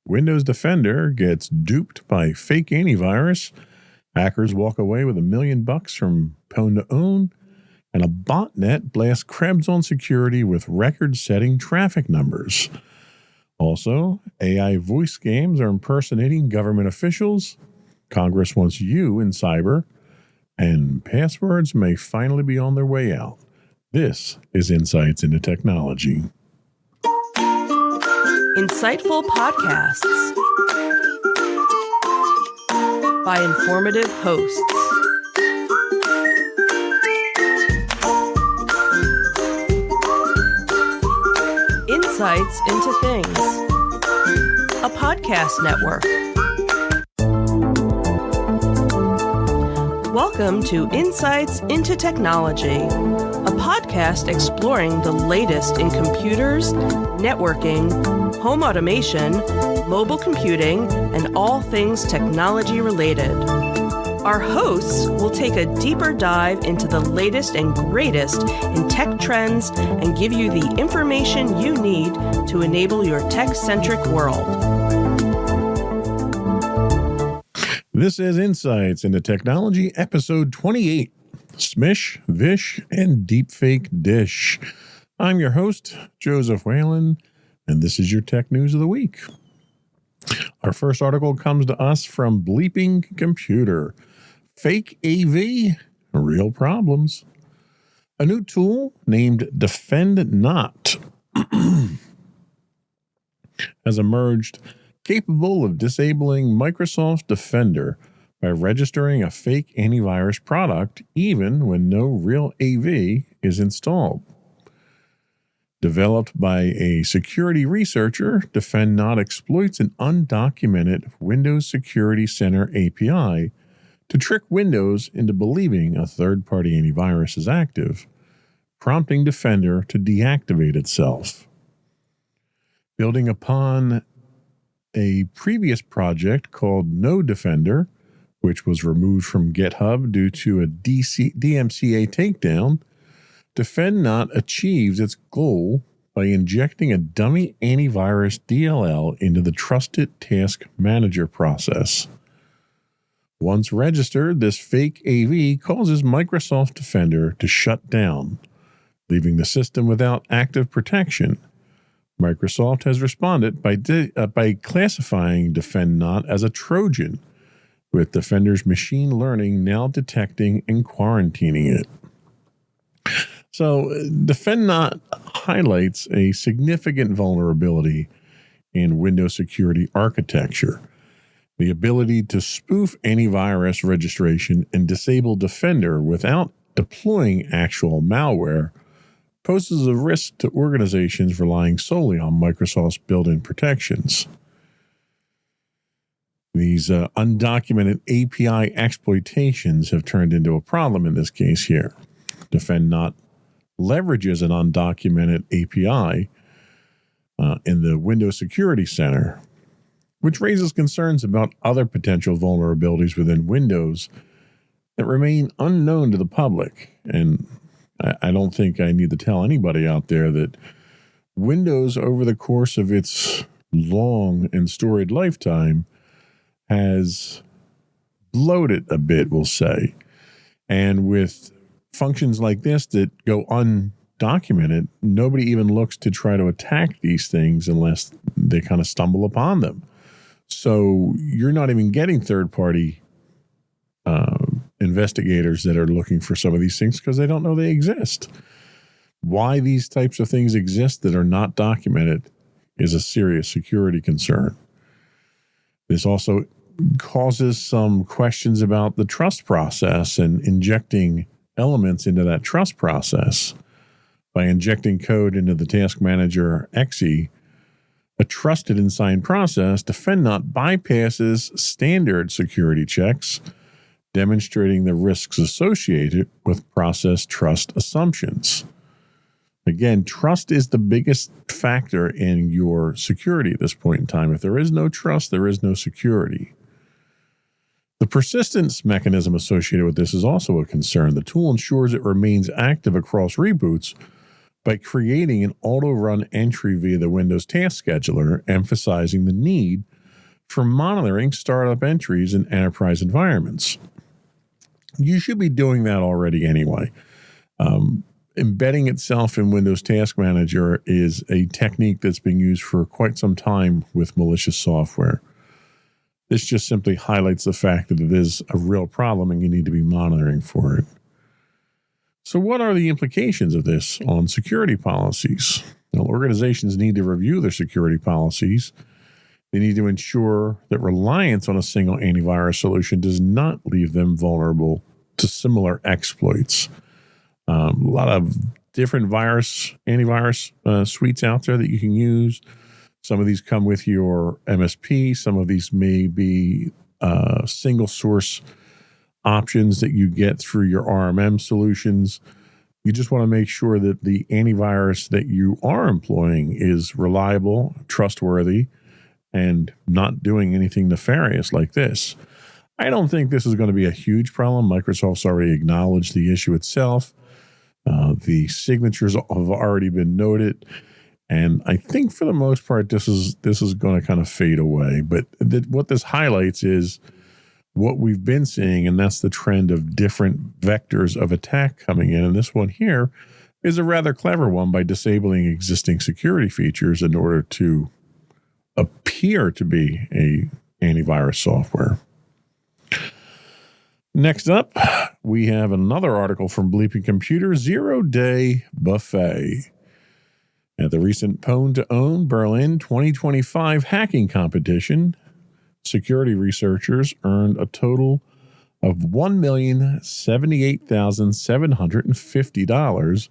Windows Defender gets duped by fake antivirus. Hackers walk away with $1 million from Pwn2Own. And a botnet blasts Krebs on security with record-setting traffic numbers. Also, AI voice games are impersonating government officials. Congress wants you in cyber. And passwords may finally be on their way out. This is Insights into Technology. Insightful podcasts by informative hosts. Insights into Things, a podcast network. Welcome to Insights into Technology, a podcast exploring the latest in computers, networking, home automation, mobile computing, and all things technology related. Our hosts will take a deeper dive into the latest and greatest in tech trends and give you the information you need to enable your tech-centric world. This is Insights into Technology, episode 28, Smish, Vish, and Deepfake Dish. I'm your host, Joseph Whalen, and this is your tech news of the week. Our first article comes to us from Bleeping Computer. Fake AV, real problems. A new tool named DefendNOT has emerged capable of disabling Microsoft Defender by registering a fake antivirus product even when no real AV is installed. Developed by a security researcher, DefendNOT exploits an undocumented Windows Security Center API to trick Windows into believing a third-party antivirus is active, prompting Defender to deactivate itself. Building upon a previous project called No Defender, which was removed from GitHub due to a DMCA takedown, DefendNOT achieves its goal by injecting a dummy antivirus DLL into the Trusted Task Manager process. Once registered, this fake AV causes Microsoft Defender to shut down, leaving the system without active protection. Microsoft has responded by classifying DefendNOT as a Trojan, with Defender's machine learning now detecting and quarantining it. So, DefendNOT highlights a significant vulnerability in Windows security architecture. The ability to spoof antivirus registration and disable Defender without deploying actual malware poses a risk to organizations relying solely on Microsoft's built-in protections. These undocumented API exploitations have turned into a problem in this case here. DefendNOT leverages an undocumented API in the Windows Security Center, which raises concerns about other potential vulnerabilities within Windows that remain unknown to the public. And I don't think I need to tell anybody out there that Windows, over the course of its long and storied lifetime, has bloated a bit, we'll say. And with functions like this that go undocumented, nobody even looks to try to attack these things unless they kind of stumble upon them. So you're not even getting third-party investigators that are looking for some of these things because they don't know they exist. Why these types of things exist that are not documented is a serious security concern. This also causes some questions about the trust process and injecting elements into that trust process. By injecting code into the Task Manager exe, a trusted and signed process, DefendNOT bypasses standard security checks, demonstrating the risks associated with process trust assumptions. Again, trust is the biggest factor in your security at this point in time. If there is no trust, there is no security. The persistence mechanism associated with this is also a concern. The tool ensures it remains active across reboots by creating an auto-run entry via the Windows Task Scheduler, emphasizing the need for monitoring startup entries in enterprise environments. You should be doing that already anyway. Embedding itself in Windows Task Manager is a technique that's been used for quite some time with malicious software. This just simply highlights the fact that it is a real problem and you need to be monitoring for it. So what are the implications of this on security policies? Well, organizations need to review their security policies. They need to ensure that reliance on a single antivirus solution does not leave them vulnerable to similar exploits. A lot of different antivirus suites out there that you can use. Some of these come with your MSP. Some of these may be single source options that you get through your RMM solutions. You just want to make sure that the antivirus that you are employing is reliable, trustworthy, and not doing anything nefarious like this. I don't think this is going to be a huge problem. Microsoft's already acknowledged the issue itself. The signatures have already been noted. And I think for the most part, this is going to kind of fade away. But what this highlights is what we've been seeing, and that's the trend of different vectors of attack coming in. And this one here is a rather clever one by disabling existing security features in order to appear to be a antivirus software. Next up, we have another article from Bleeping Computer, 0-Day Buffet. At the recent Pwn2Own Berlin 2025 hacking competition, security researchers earned a total of $1,078,750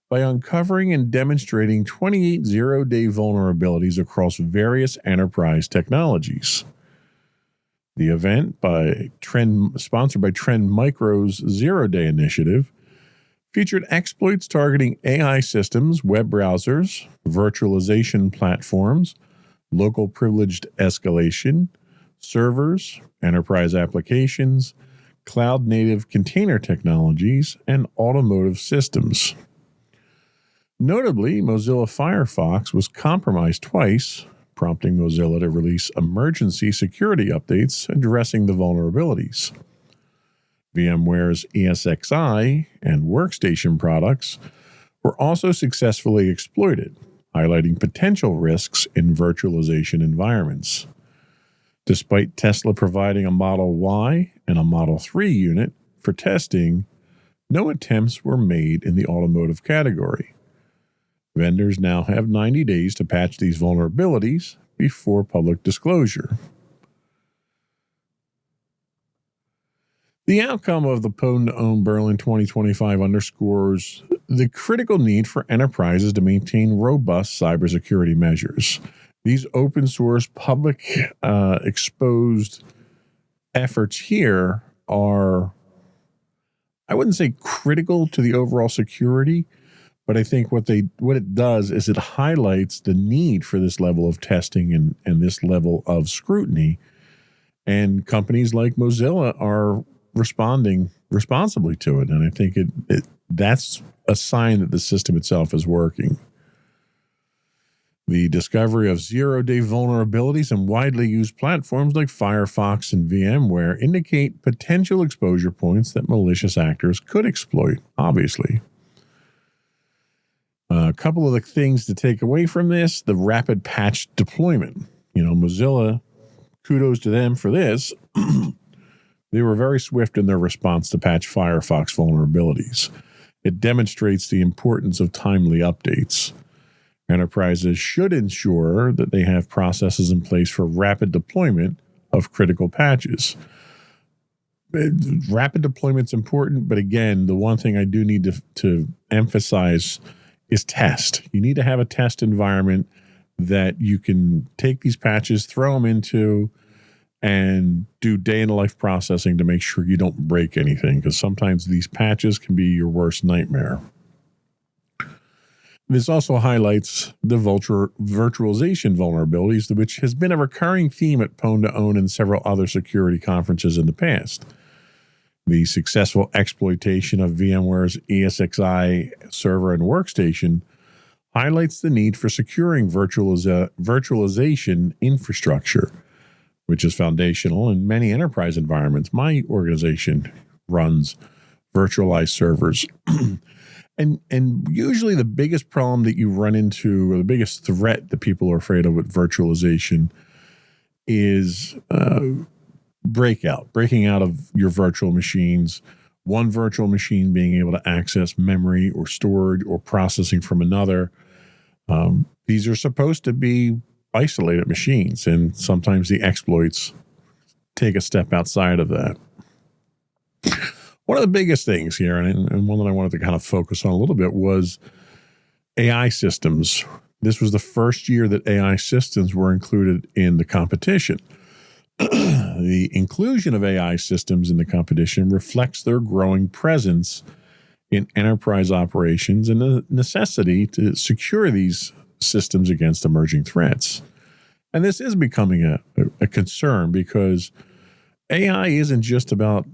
by uncovering and demonstrating 28 zero-day vulnerabilities across various enterprise technologies. The event, sponsored by Trend Micro's Zero-Day Initiative, featured exploits targeting AI systems, web browsers, virtualization platforms, local privileged escalation, servers, enterprise applications, cloud-native container technologies, and automotive systems. Notably, Mozilla Firefox was compromised twice, prompting Mozilla to release emergency security updates addressing the vulnerabilities. VMware's ESXi and Workstation products were also successfully exploited, highlighting potential risks in virtualization environments. Despite Tesla providing a Model Y and a Model 3 unit for testing, no attempts were made in the automotive category. Vendors now have 90 days to patch these vulnerabilities before public disclosure. The outcome of the Pwn2Own Berlin 2025 underscores the critical need for enterprises to maintain robust cybersecurity measures. These open source, public exposed efforts here are, I wouldn't say critical to the overall security, but I think what it does is it highlights the need for this level of testing and this level of scrutiny. And companies like Mozilla are responding responsibly to it. And I think that's a sign that the system itself is working. The discovery of zero-day vulnerabilities in widely used platforms like Firefox and VMware indicate potential exposure points that malicious actors could exploit, obviously. A couple of the things to take away from this, the rapid patch deployment. Mozilla, kudos to them for this. They were very swift in their response to patch Firefox vulnerabilities. It demonstrates the importance of timely updates. Enterprises should ensure that they have processes in place for rapid deployment of critical patches. Rapid deployment's important, but again, the one thing I do need to emphasize is test. You need to have a test environment that you can take these patches, throw them into, and do day-in-the-life processing to make sure you don't break anything, because sometimes these patches can be your worst nightmare. This also highlights the virtualization vulnerabilities, which has been a recurring theme at Pwn2Own and several other security conferences in the past. The successful exploitation of VMware's ESXi server and workstation highlights the need for securing virtualization infrastructure. which is foundational in many enterprise environments. My organization runs virtualized servers. And usually the biggest problem that you run into, or the biggest threat that people are afraid of with virtualization, is breaking out of your virtual machines. One virtual machine being able to access memory or storage or processing from another. These are supposed to be isolated machines, and sometimes the exploits take a step outside of that. One of the biggest things here, and one that I wanted to kind of focus on a little bit, was AI systems. This was the first year that AI systems were included in the competition. The inclusion of AI systems in the competition reflects their growing presence in enterprise operations and the necessity to secure these systems against emerging threats. And this is becoming a concern, because AI isn't just about,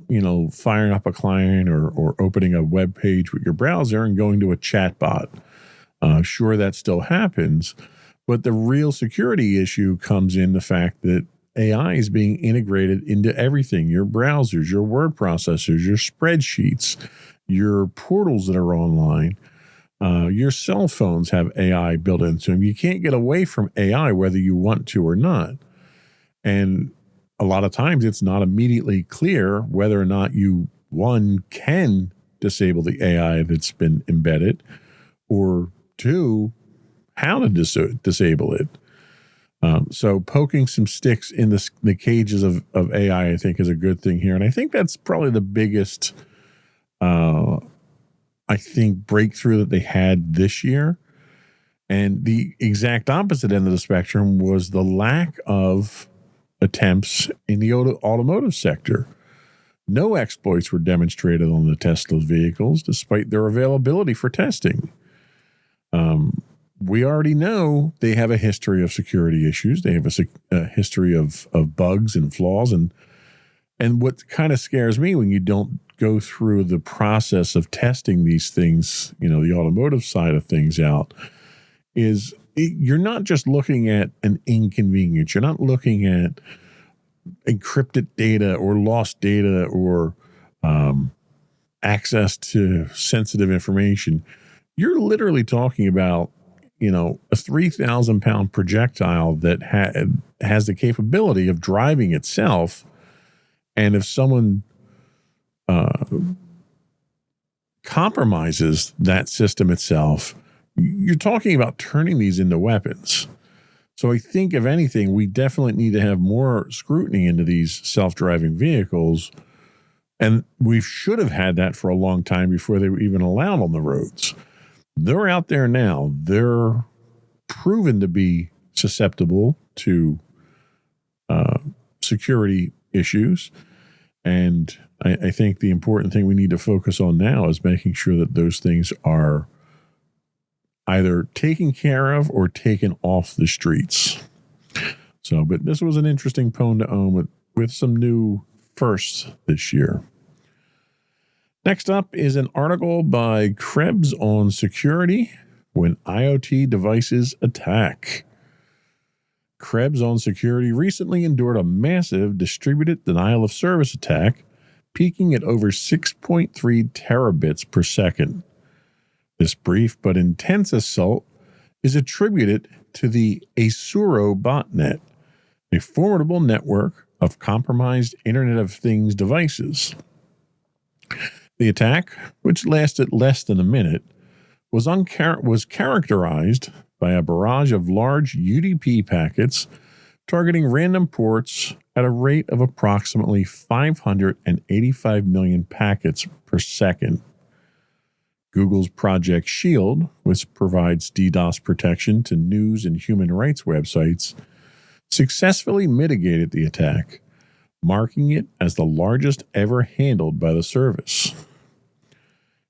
firing up a client or opening a web page with your browser and going to a chat bot. Sure, that still happens, but the real security issue comes in the fact that AI is being integrated into everything: your browsers, your word processors, your spreadsheets, your portals that are online. Your cell phones have AI built into them. You can't get away from AI whether you want to or not. And a lot of times it's not immediately clear whether or not you, one, can disable the AI that's been embedded, or two, how to disable it. So poking some sticks in the cages of AI, I think, is a good thing here. And I think that's probably the biggest, breakthrough that they had this year. And the exact opposite end of the spectrum was the lack of attempts in the automotive sector. No exploits were demonstrated on the Tesla's vehicles, despite their availability for testing. We already know they have a history of security issues. They have a history of bugs and flaws. And what kind of scares me when you don't go through the process of testing these things, the automotive side of things out, is you're not just looking at an inconvenience. You're not looking at encrypted data or lost data or access to sensitive information. You're literally talking about, a 3,000-pound projectile that has the capability of driving itself. And if someone compromises that system itself, you're talking about turning these into weapons. So I think, if anything, we definitely need to have more scrutiny into these self-driving vehicles. And we should have had that for a long time before they were even allowed on the roads. They're out there now. They're proven to be susceptible to security issues. And I think the important thing we need to focus on now is making sure that those things are either taken care of or taken off the streets. So, but this was an interesting Pwn2Own with some new firsts this year. Next up is an article by Krebs on security when IoT devices attack. Krebs on security recently endured a massive distributed denial of service attack, peaking at over 6.3 terabits per second. This brief but intense assault is attributed to the Asuro botnet, a formidable network of compromised Internet of Things devices. The attack, which lasted less than a minute, was characterized by a barrage of large UDP packets targeting random ports at a rate of approximately 585 million packets per second. Google's Project Shield, which provides DDoS protection to news and human rights websites, successfully mitigated the attack, marking it as the largest ever handled by the service.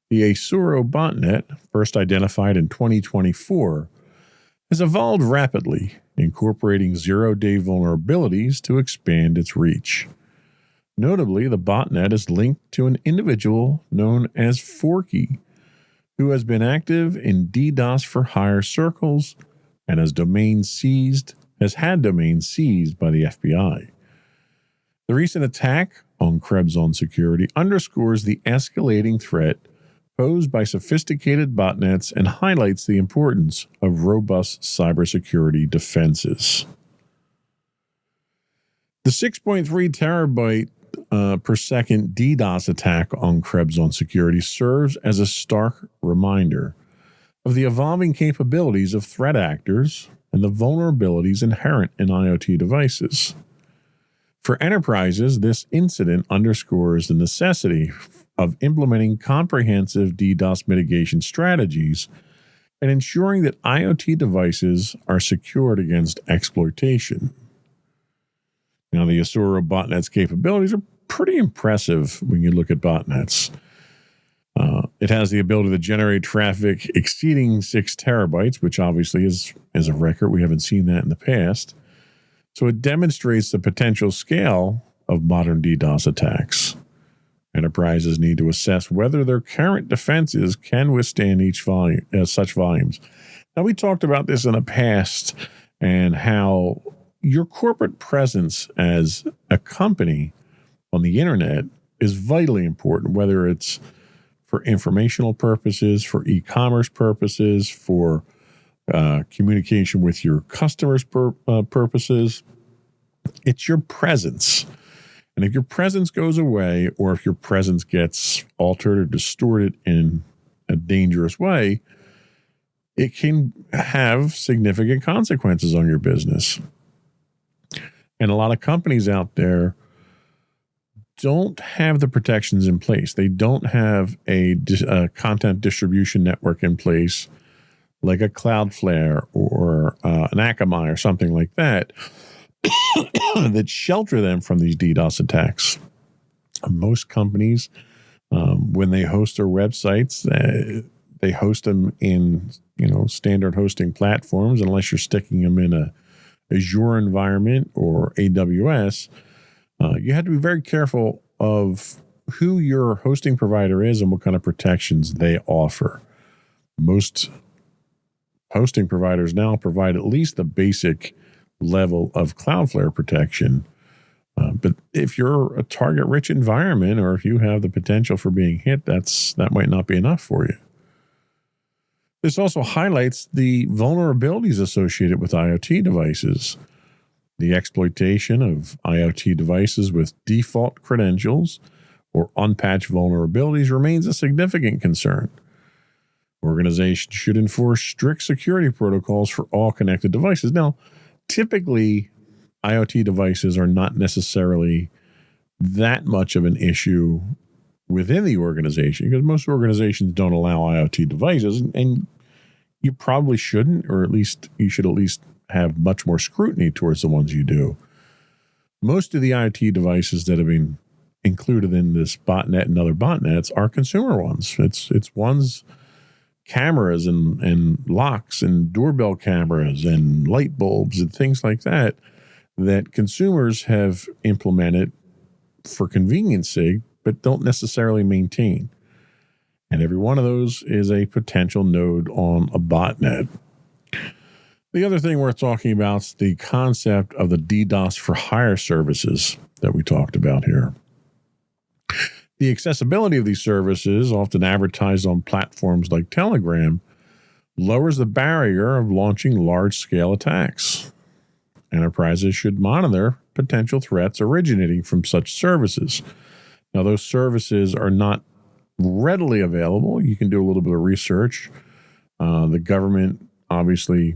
The Asuro botnet, first identified in 2024, has evolved rapidly, incorporating zero-day vulnerabilities to expand its reach. Notably, the botnet is linked to an individual known as Forky, who has been active in DDoS for hire circles and has had domains seized by the FBI. The recent attack on Pwn2Own Security underscores the escalating threat posed by sophisticated botnets and highlights the importance of robust cybersecurity defenses. The 6.3 terabyte per second DDoS attack on Pwn2Own Security serves as a stark reminder of the evolving capabilities of threat actors and the vulnerabilities inherent in IoT devices. For enterprises, this incident underscores the necessity of implementing comprehensive DDoS mitigation strategies and ensuring that IoT devices are secured against exploitation. Now, the Asura botnet's capabilities are pretty impressive when you look at botnets. It has the ability to generate traffic exceeding 6 terabytes, which obviously is a record. We haven't seen that in the past. So it demonstrates the potential scale of modern DDoS attacks. Enterprises need to assess whether their current defenses can withstand such volumes. Now, we talked about this in the past and how your corporate presence as a company on the internet is vitally important, whether it's for informational purposes, for e-commerce purposes, for communication with your customers purposes. It's your presence. And if your presence goes away, or if your presence gets altered or distorted in a dangerous way, it can have significant consequences on your business. And a lot of companies out there don't have the protections in place. They don't have a content distribution network in place, like a Cloudflare or an Akamai or something like that, that shelter them from these DDoS attacks. Most companies, when they host their websites, they host them in standard hosting platforms, unless you're sticking them in a Azure environment or AWS. You have to be very careful of who your hosting provider is and what kind of protections they offer. Most hosting providers now provide at least the basic level of Cloudflare protection. But if you're a target-rich environment, or if you have the potential for being hit, that might not be enough for you. This also highlights the vulnerabilities associated with IoT devices. The exploitation of IoT devices with default credentials or unpatched vulnerabilities remains a significant concern. Organizations should enforce strict security protocols for all connected devices. Now, typically, IoT devices are not necessarily that much of an issue within the organization, because most organizations don't allow IoT devices, and you probably shouldn't, or at least you should at least have much more scrutiny towards the ones you do. Most of the IoT devices that have been included in this botnet and other botnets are consumer ones. It's ones, cameras and locks and doorbell cameras and light bulbs and things like that consumers have implemented for convenience sake, but don't necessarily maintain. And every one of those is a potential node on a botnet. The other thing worth talking about is the concept of the DDoS for hire services that we talked about here. The accessibility of these services, often advertised on platforms like Telegram, lowers the barrier of launching large-scale attacks. Enterprises should monitor potential threats originating from such services. Now, those services are not readily available. You can do a little bit of research. The government, obviously,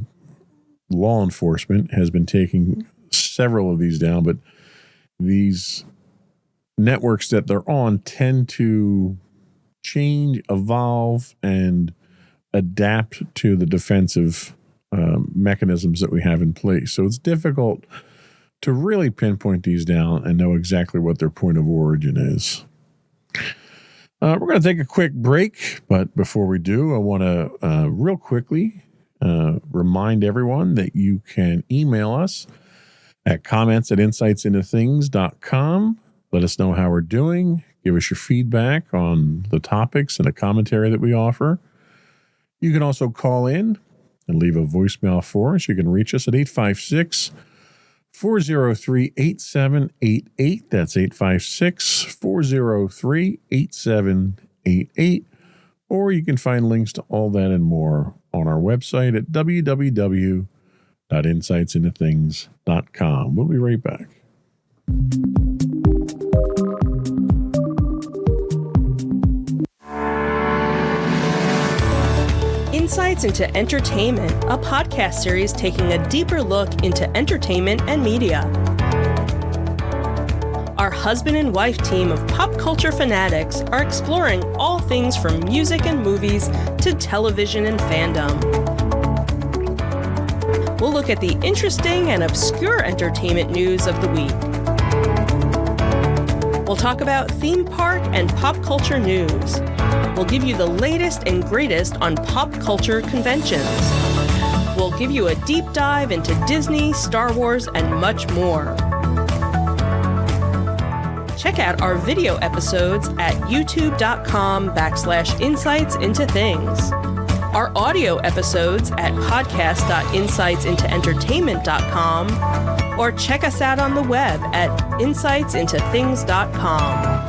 law enforcement has been taking several of these down, but these networks that they're on tend to change, evolve, and adapt to the defensive mechanisms that we have in place. So it's difficult to really pinpoint these down and know exactly what their point of origin is. We're going to take a quick break, but before we do, I want to real quickly remind everyone that you can email us at comments@insightsintothings.com. Let us know how we're doing. Give us your feedback on the topics and the commentary that we offer. You can also call in and leave a voicemail for us. You can reach us at 403-8788. That's 856-403-8788. Or you can find links to all that and more on our website at www.insightsintothings.com. We'll be right back. Insights into Entertainment, a podcast series taking a deeper look into entertainment and media. Our husband and wife team of pop culture fanatics are exploring all things from music and movies to television and fandom. We'll look at the interesting and obscure entertainment news of the week. We'll talk about theme park and pop culture news. We'll give you the latest and greatest on pop culture conventions. We'll give you a deep dive into Disney, Star Wars, and much more. Check out our video episodes at youtube.com/insightsintothings. Our audio episodes at podcast.insightsintoentertainment.com, or check us out on the web at insightsintothings.com.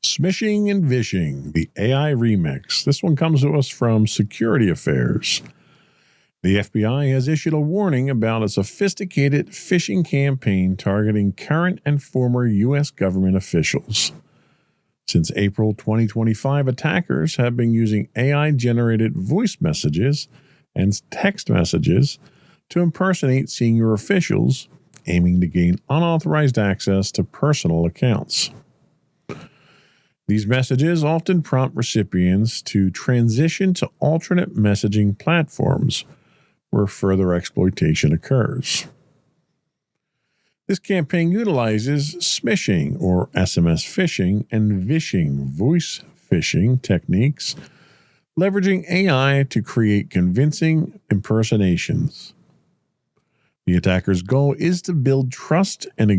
Smishing and Vishing, the AI remix. This one comes to us from Security Affairs. The FBI has issued a warning about a sophisticated phishing campaign targeting current and former U.S. government officials. Since April 2025, attackers have been using AI-generated voice messages and text messages to impersonate senior officials, aiming to gain unauthorized access to personal accounts. These messages often prompt recipients to transition to alternate messaging platforms where further exploitation occurs. This campaign utilizes smishing or SMS phishing and vishing voice phishing techniques, leveraging AI to create convincing impersonations. The attacker's goal is to build trust and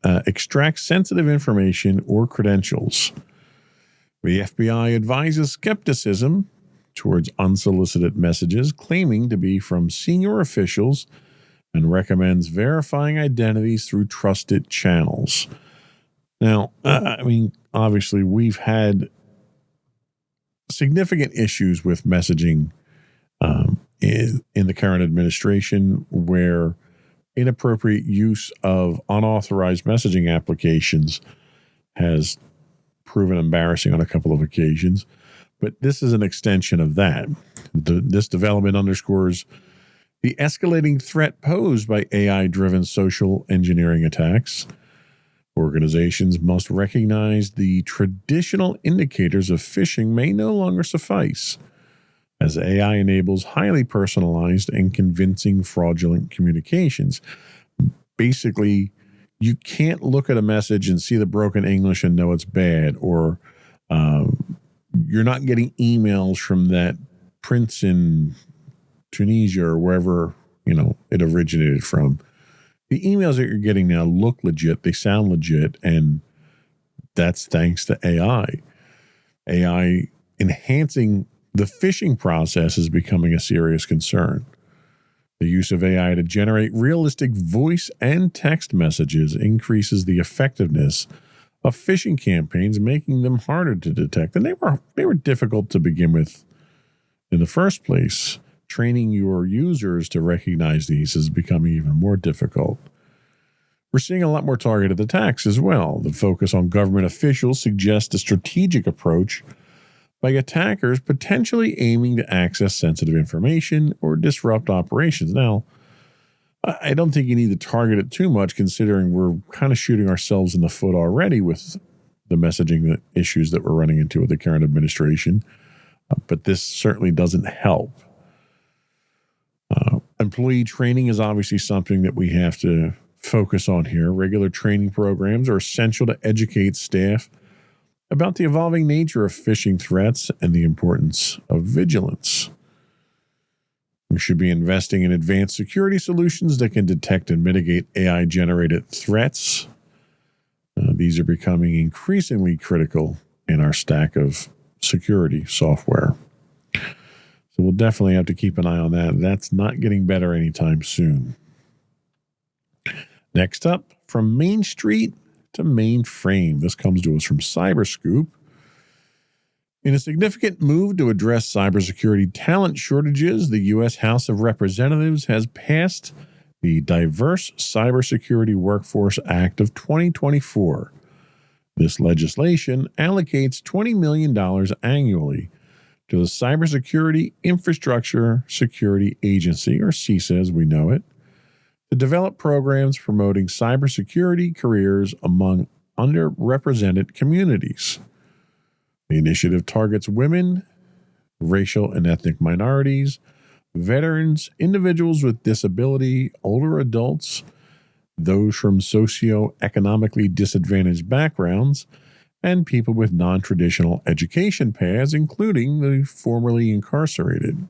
extract sensitive information or credentials. The FBI advises skepticism towards unsolicited messages claiming to be from senior officials and recommends verifying identities through trusted channels. Now, obviously, we've had significant issues with messaging in the current administration where inappropriate use of unauthorized messaging applications has proven embarrassing on a couple of occasions, but this is an extension of that. This development underscores the escalating threat posed by AI-driven social engineering attacks. Organizations must recognize the traditional indicators of phishing may no longer suffice, as AI enables highly personalized and convincing fraudulent communications. Basically, you can't look at a message and see the broken English and know it's bad, or you're not getting emails from that prince in Tunisia or wherever, it originated from. The emails that you're getting now look legit, they sound legit, and that's thanks to AI. AI enhancing the phishing process is becoming a serious concern. The use of AI to generate realistic voice and text messages increases the effectiveness of phishing campaigns, making them harder to detect. And they were difficult to begin with in the first place. Training your users to recognize these is becoming even more difficult. We're seeing a lot more targeted attacks as well. The focus on government officials suggests a strategic approach by attackers potentially aiming to access sensitive information or disrupt operations. Now, I don't think you need to target it too much, considering we're kind of shooting ourselves in the foot already with the messaging issues that we're running into with the current administration. But this certainly doesn't help. Employee training is obviously something that we have to focus on here. Regular training programs are essential to educate staff about the evolving nature of phishing threats and the importance of vigilance. We should be investing in advanced security solutions that can detect and mitigate AI-generated threats. These are becoming increasingly critical in our stack of security software. So we'll definitely have to keep an eye on that. That's not getting better anytime soon. Next up, from Main Street to mainframe. This comes to us from Cyberscoop. In a significant move to address cybersecurity talent shortages, the U.S. House of Representatives has passed the Diverse Cybersecurity Workforce Act of 2024. This legislation allocates $20 million annually to the Cybersecurity Infrastructure Security Agency, or CISA as we know it, to develop programs promoting cybersecurity careers among underrepresented communities. The initiative targets women, racial and ethnic minorities, veterans, individuals with disability, older adults, those from socioeconomically disadvantaged backgrounds, and people with non-traditional education paths, including the formerly incarcerated.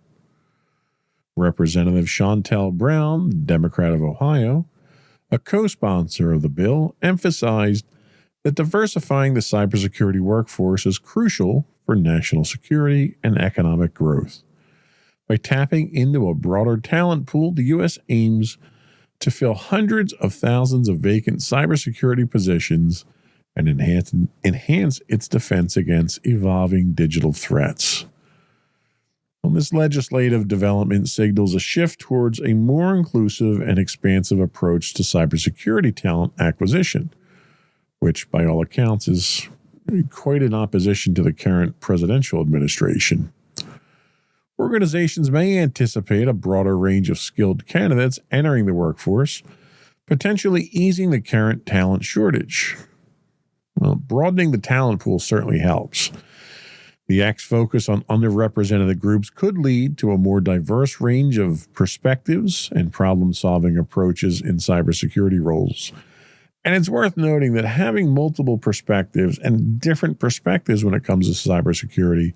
Representative Shontel Brown, Democrat of Ohio, a co-sponsor of the bill, emphasized that diversifying the cybersecurity workforce is crucial for national security and economic growth. By tapping into a broader talent pool, the U.S. aims to fill hundreds of thousands of vacant cybersecurity positions and enhance its defense against evolving digital threats. Well, this legislative development signals a shift towards a more inclusive and expansive approach to cybersecurity talent acquisition, which by all accounts is quite in opposition to the current presidential administration. Organizations may anticipate a broader range of skilled candidates entering the workforce, potentially easing the current talent shortage. Well, broadening the talent pool certainly helps. The Act's focus on underrepresented groups could lead to a more diverse range of perspectives and problem-solving approaches in cybersecurity roles. And it's worth noting that having multiple perspectives and different perspectives when it comes to cybersecurity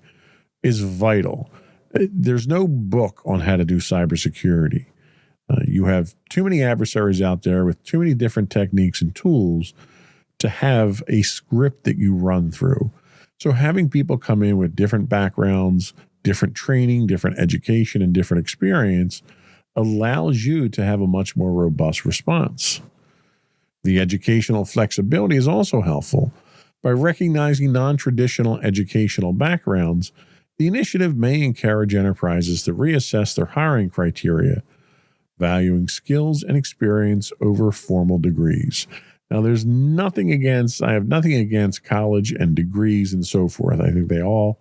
is vital. There's no book on how to do cybersecurity. You have too many adversaries out there with too many different techniques and tools to have a script that you run through. So having people come in with different backgrounds, different training, different education, and different experience allows you to have a much more robust response. The educational flexibility is also helpful. By recognizing non-traditional educational backgrounds, the initiative may encourage enterprises to reassess their hiring criteria, valuing skills and experience over formal degrees. Now, I have nothing against college and degrees and so forth. I think they all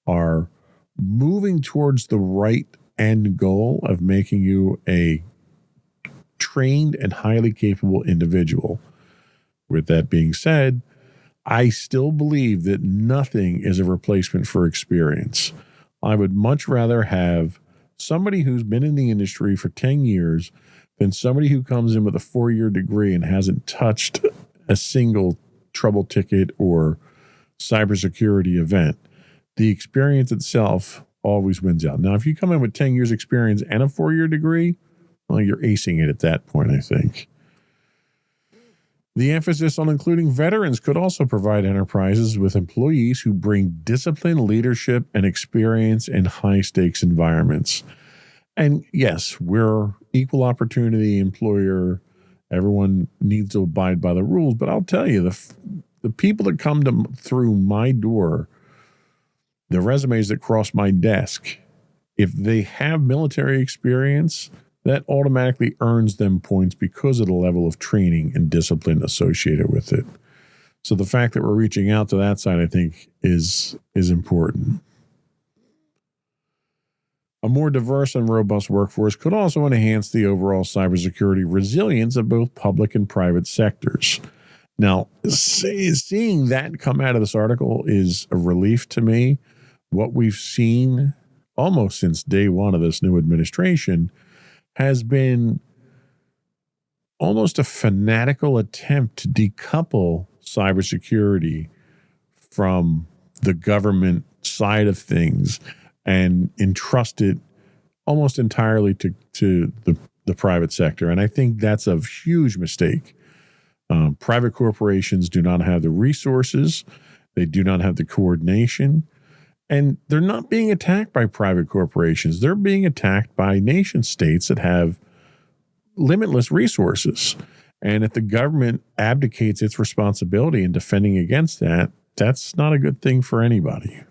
are moving towards the right end goal of making you a trained and highly capable individual. With that being said, I still believe that nothing is a replacement for experience. I would much rather have somebody who's been in the industry for 10 years than somebody who comes in with a 4-year degree and hasn't touched a single trouble ticket or cybersecurity event. The experience itself always wins out. Now, if you come in with 10 years experience and a 4-year degree, well, you're acing it at that point, I think. The emphasis on including veterans could also provide enterprises with employees who bring discipline, leadership, and experience in high-stakes environments. And yes, we're equal opportunity employer. Everyone needs to abide by the rules. But I'll tell you, the people that come through my door, the resumes that cross my desk, if they have military experience, that automatically earns them points because of the level of training and discipline associated with it. So the fact that we're reaching out to that side, I think, is important. A more diverse and robust workforce could also enhance the overall cybersecurity resilience of both public and private sectors. Now, seeing that come out of this article is a relief to me. What we've seen almost since day one of this new administration has been almost a fanatical attempt to decouple cybersecurity from the government side of things and entrust it almost entirely to the private sector. And I think that's a huge mistake. Private corporations do not have the resources. They do not have the coordination. And they're not being attacked by private corporations. They're being attacked by nation states that have limitless resources. And if the government abdicates its responsibility in defending against that, that's not a good thing for anybody.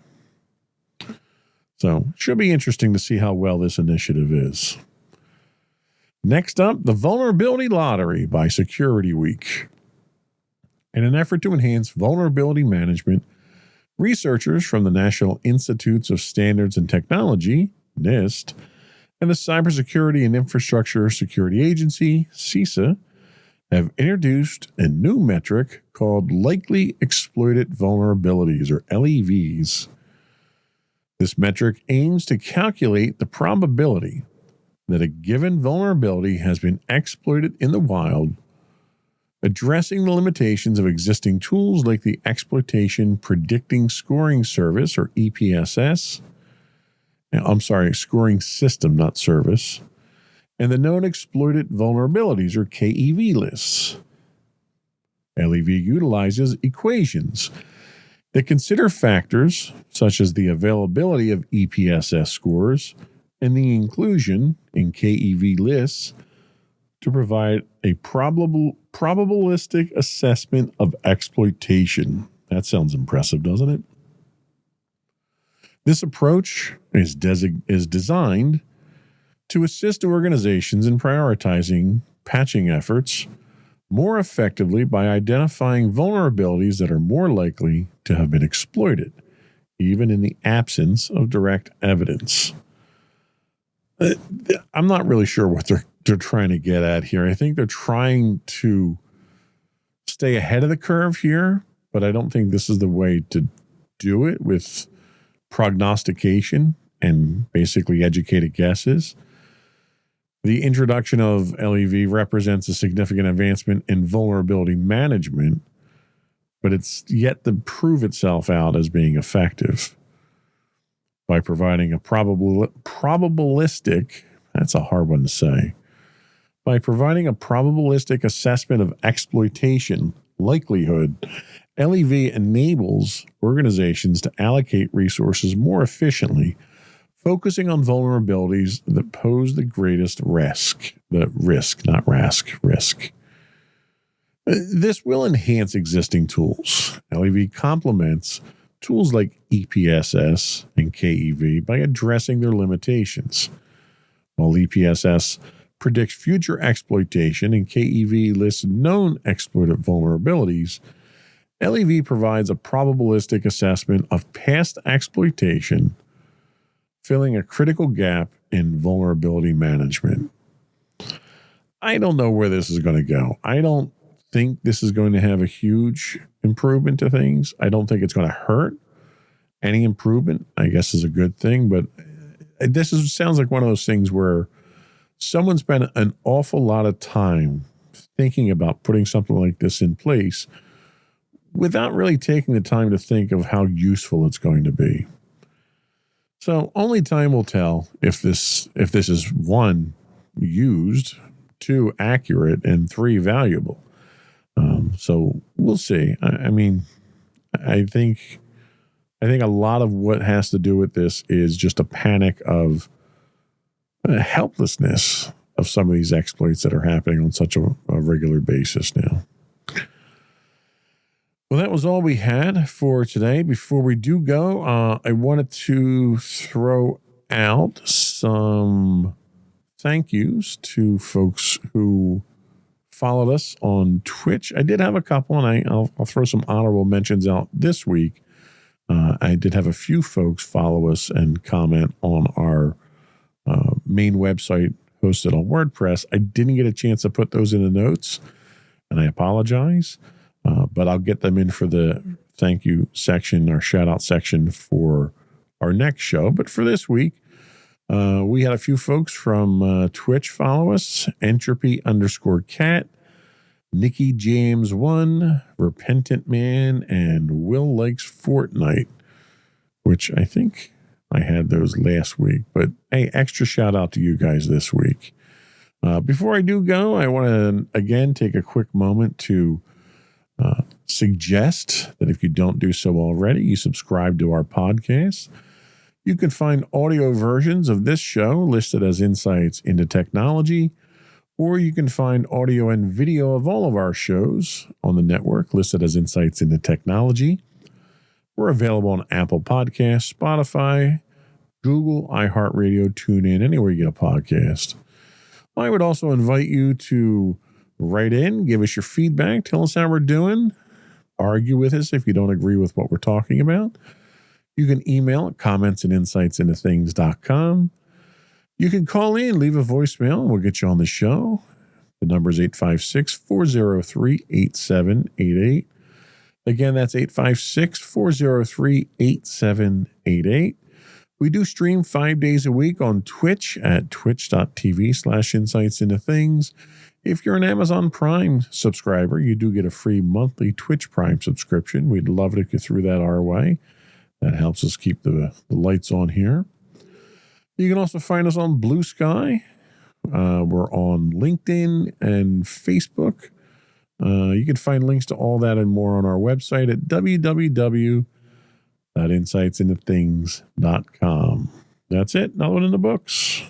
So it should be interesting to see how well this initiative is. Next up, the Vulnerability Lottery by Security Week. In an effort to enhance vulnerability management, researchers from the National Institutes of Standards and Technology, NIST, and the Cybersecurity and Infrastructure Security Agency, CISA, have introduced a new metric called Likely Exploited Vulnerabilities, or LEVs. This metric aims to calculate the probability that a given vulnerability has been exploited in the wild, addressing the limitations of existing tools like the Exploitation Predicting Scoring Service, or EPSS. Scoring System, not service. And the Known Exploited Vulnerabilities, or KEV lists. LEV utilizes equations that consider factors such as the availability of EPSS scores and the inclusion in KEV lists to provide a probabilistic assessment of exploitation. That sounds impressive, doesn't it? This approach is designed to assist organizations in prioritizing patching efforts more effectively by identifying vulnerabilities that are more likely to have been exploited, even in the absence of direct evidence. I'm not really sure what they're trying to get at here. I think they're trying to stay ahead of the curve here, but I don't think this is the way to do it with prognostication and basically educated guesses. The introduction of LEV represents a significant advancement in vulnerability management, but it's yet to prove itself out as being effective. By providing a probabilistic, that's a hard one to say, by providing a probabilistic assessment of exploitation likelihood, LEV enables organizations to allocate resources more efficiently, focusing on vulnerabilities that pose the greatest risk. Risk. This will enhance existing tools. LEV complements tools like EPSS and KEV by addressing their limitations. While EPSS predicts future exploitation and KEV lists known exploited vulnerabilities, LEV provides a probabilistic assessment of past exploitation, filling a critical gap in vulnerability management. I don't know where this is going to go. I don't think this is going to have a huge improvement to things. I don't think it's going to hurt. Any improvement, I guess, is a good thing, but sounds like one of those things where someone spent an awful lot of time thinking about putting something like this in place without really taking the time to think of how useful it's going to be. So only time will tell if this is, 1, used, 2, accurate, and 3, valuable. So we'll see. I think a lot of what has to do with this is just a panic of helplessness of some of these exploits that are happening on such a regular basis now. Well, that was all we had for today. Before we do go, I wanted to throw out some thank yous to folks who followed us on Twitch. I did have a couple, and I'll throw some honorable mentions out this week. I did have a few folks follow us and comment on our main website hosted on WordPress. I didn't get a chance to put those in the notes, and I apologize, but I'll get them in for the thank you section or shout out section for our next show. But for this week, we had a few folks from Twitch follow us: Entropy_cat, Nikki James 1, Repentant Man, and Will Likes Fortnite, which I think I had those last week. But hey, extra shout out to you guys this week. Before I do go, I want to again take a quick moment to suggest that if you don't do so already, you subscribe to our podcast. You can find audio versions of this show listed as Insights into Technology, or you can find audio and video of all of our shows on the network listed as Insights into Technology. We're available on Apple Podcasts, Spotify, Google, iHeartRadio, TuneIn, anywhere you get a podcast. I would also invite you to write in, give us your feedback, tell us how we're doing, argue with us if you don't agree with what we're talking about. You can email at comments@insightsintothings.com. You can call in, leave a voicemail, and we'll get you on the show. The number is 856-403-8788. Again, that's 856-403-8788. We do stream 5 days a week on Twitch at twitch.tv/insightsintothings. If you're an Amazon Prime subscriber, you do get a free monthly Twitch Prime subscription. We'd love it if you threw that our way. That helps us keep the lights on here. You can also find us on Blue Sky. We're on LinkedIn and Facebook. You can find links to all that and more on our website at www.insightsintothings.com. That's it. Another one in the books.